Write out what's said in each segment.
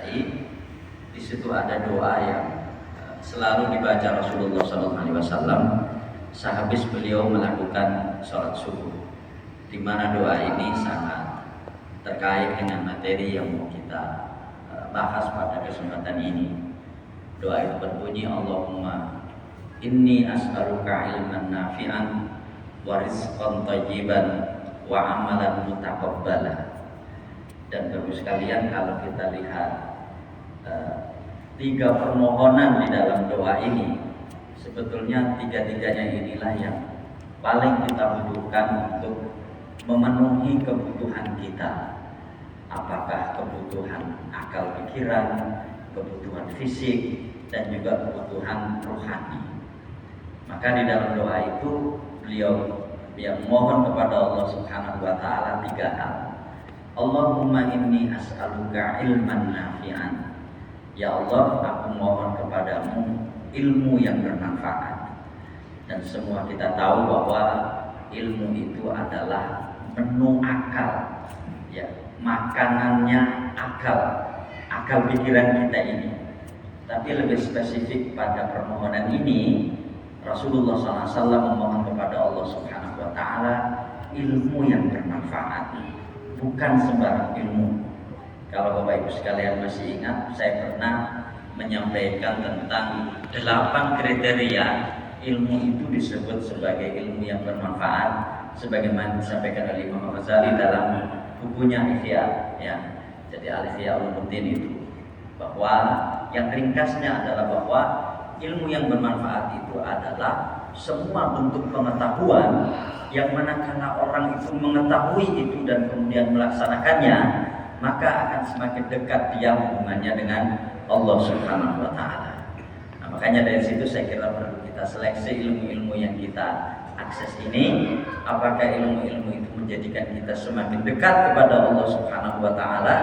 An-Nasa'i. Di situ ada doa yang selalu dibaca Rasulullah SAW sehabis beliau melakukan sholat subuh, di mana doa ini sangat terkait dengan materi yang mau kita bahas pada kesempatan ini. Doa itu berbunyi, Allahumma inni as'aluka ilman nafi'an wa rizqan thayyiban wa amalan mutaqabbala. Dan Bapak sekalian, kalau kita lihat tiga permohonan di dalam doa ini, sebetulnya tiga-tiganya inilah yang paling kita butuhkan untuk memenuhi kebutuhan kita. Apakah kebutuhan akal pikiran, kebutuhan fisik, dan juga kebutuhan rohani. Maka di dalam doa itu beliau yang mohon kepada Allah Subhanahu wa taala tiga hal. Allahumma inni as'aluka ilman nafi'an. Ya Allah, aku mohon kepadamu ilmu yang bermanfaat. Dan semua kita tahu bahwa ilmu itu adalah menu akal, ya, makanannya akal pikiran kita ini. Tapi lebih spesifik pada permohonan ini, Rasulullah SAW memohon kepada Allah Subhanahu wa taala ilmu yang bermanfaat, bukan sembarang ilmu. Kalau Bapak Ibu sekalian masih ingat, saya pernah menyampaikan tentang 8 kriteria ilmu itu disebut sebagai ilmu yang bermanfaat, sebagaimana disampaikan oleh Imam Ghazali dalam bukunya Ihya, ya. Jadi Al-Ihya Ulumuddin itu, bahwa yang ringkasnya adalah bahwa ilmu yang bermanfaat itu adalah semua bentuk pengetahuan yang manakala orang itu mengetahui itu dan kemudian melaksanakannya, maka akan semakin dekat dia hubungannya dengan Allah Subhanahu wa taala. Nah, makanya dari situ saya kira perlu kita seleksi ilmu-ilmu yang kita akses ini. Apakah ilmu-ilmu itu menjadikan kita semakin dekat kepada Allah Subhanahu wa taala,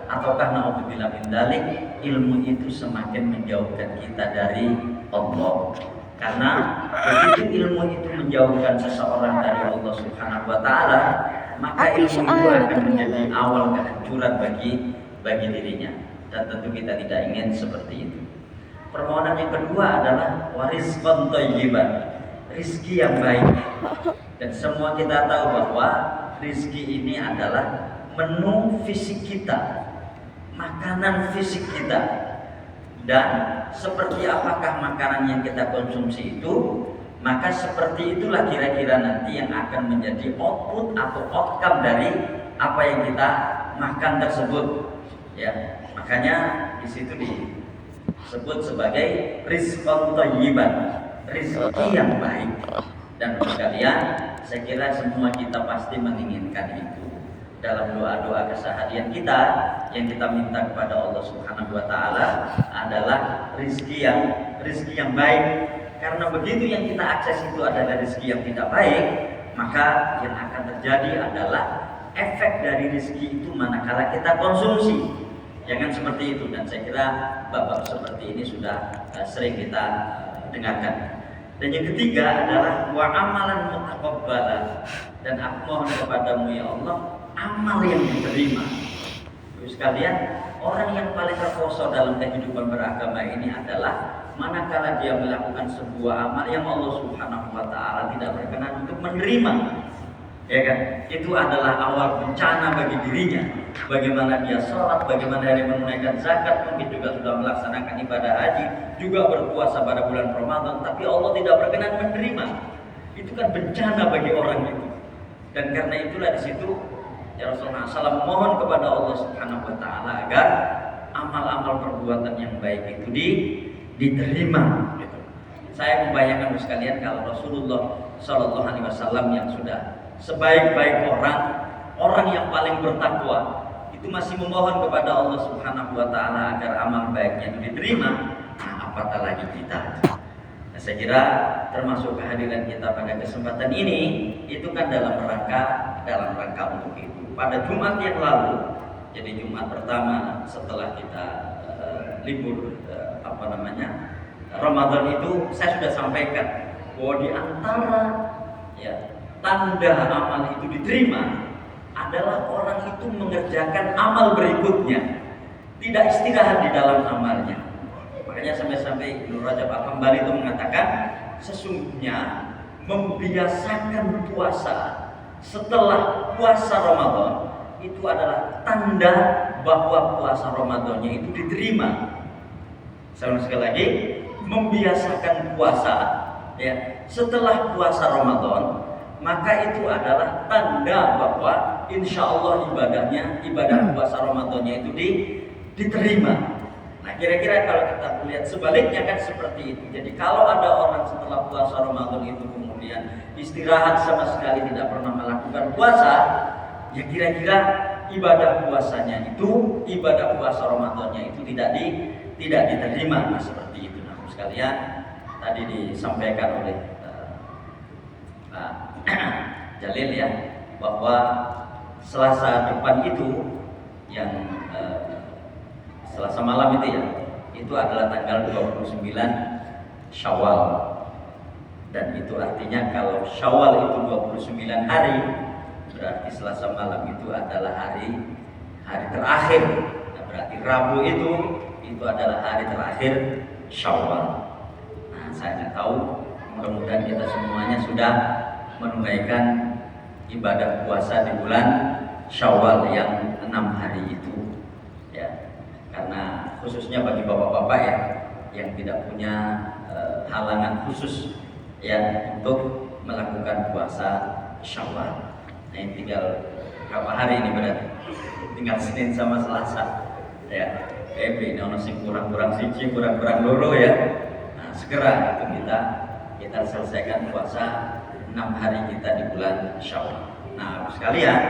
ataukah naudzubillah min dzalik, ilmu itu semakin menjauhkan kita dari Allah. Karena begitu ilmu itu menjauhkan seseorang dari Allah Subhanahu wa taala, maka ilmu itu akan menjadi awal kehancuran bagi dirinya. Dan tentu kita tidak ingin seperti itu. Permohonan yang kedua adalah warizqan thayyiban, rizki yang baik. Dan semua kita tahu bahwa rizki ini adalah menu fisik kita, makanan fisik kita. Dan seperti apakah makanan yang kita konsumsi itu, maka seperti itulah kira-kira nanti yang akan menjadi output atau outcome dari apa yang kita makan tersebut, ya. Makanya di situ disebut sebagai rizqan thayyiban, rezeki yang baik. Dan sekalian, saya kira semua kita pasti menginginkan itu. Dalam doa-doa keseharian kita yang kita minta kepada Allah Subhanahu wa taala adalah rezeki yang baik. Karena begitu yang kita akses itu adalah rezeki yang tidak baik, maka yang akan terjadi adalah efek dari rezeki itu manakala kita konsumsi. Jangan seperti itu, dan saya kira bab-bab seperti ini sudah sering kita dengarkan. Dan yang ketiga adalah wa amalan mutaqabbala, dan aku mohon kepadamu ya Allah amal yang diterima. Terus sekalian, orang yang paling terposok dalam kehidupan beragama ini adalah manakala dia melakukan sebuah amal yang Allah Subhanahu wa taala tidak berkenan untuk menerima. Ya kan? Itu adalah awal bencana bagi dirinya. Bagaimana dia sholat, bagaimana dia menunaikan zakat, mungkin juga sudah melaksanakan ibadah haji, juga berpuasa pada bulan Ramadan, tapi Allah tidak berkenan menerima. Itu kan bencana bagi orang itu. Dan karena itulah di situ ya Rasulullah SAW mohon kepada Allah Subhanahu wa taala agar amal-amal perbuatan yang baik itu diterima. Gitu. Saya membayangkan sekalian kalau Rasulullah SAW yang sudah sebaik-baik orang yang paling bertakwa itu masih memohon kepada Allah Subhanahu wa taala agar amal baiknya itu diterima, nah apatah lagi kita. Nah, saya kira termasuk kehadiran kita pada kesempatan ini itu kan dalam rangka untuk itu. Pada Jumat yang lalu, jadi Jumat pertama setelah kita libur Ramadan itu, saya sudah sampaikan bahwa di antara tanda amal itu diterima adalah orang itu mengerjakan amal berikutnya tidak istirahat di dalam amalnya. Makanya sampai-sampai Ibnu Rajab Al-Hambali itu mengatakan sesungguhnya membiasakan puasa setelah puasa Ramadan itu adalah tanda bahwa puasa Ramadannya itu diterima. Saya ulang sekali lagi, membiasakan puasa ya setelah puasa Ramadan, maka itu adalah tanda bahwa insya Allah ibadah puasa Ramadannya itu diterima. Nah, kira-kira kalau kita lihat sebaliknya kan seperti itu. Jadi kalau ada orang setelah puasa Ramadan itu kemudian istirahat sama sekali tidak pernah melakukan puasa, ya kira-kira ibadah puasanya itu, ibadah puasa Ramadannya itu tidak diterima. Nah, seperti itu. Nah, sekalian tadi disampaikan oleh Pak Jalil ya, bahwa Selasa depan itu yang Selasa malam itu ya, itu adalah tanggal 29 Syawal. Dan itu artinya kalau Syawal itu 29 hari, berarti Selasa malam itu adalah hari terakhir. Nah, berarti Rabu itu adalah hari terakhir Syawal. Nah, saya nggak tahu, mudah-mudahan kita semuanya sudah menunaikan ibadah puasa di bulan Syawal yang 6 hari itu ya. Karena khususnya bagi bapak-bapak ya yang tidak punya halangan khusus ya untuk melakukan puasa Syawal. Nah, ini tinggal berapa hari ini berarti? Tinggal Senin sama Selasa ya. Ini sing kurang-kurang siji, kurang-kurang loro ya. Nah, segera itu kita selesaikan puasa 6 hari kita di bulan Syawal. Nah, sekalian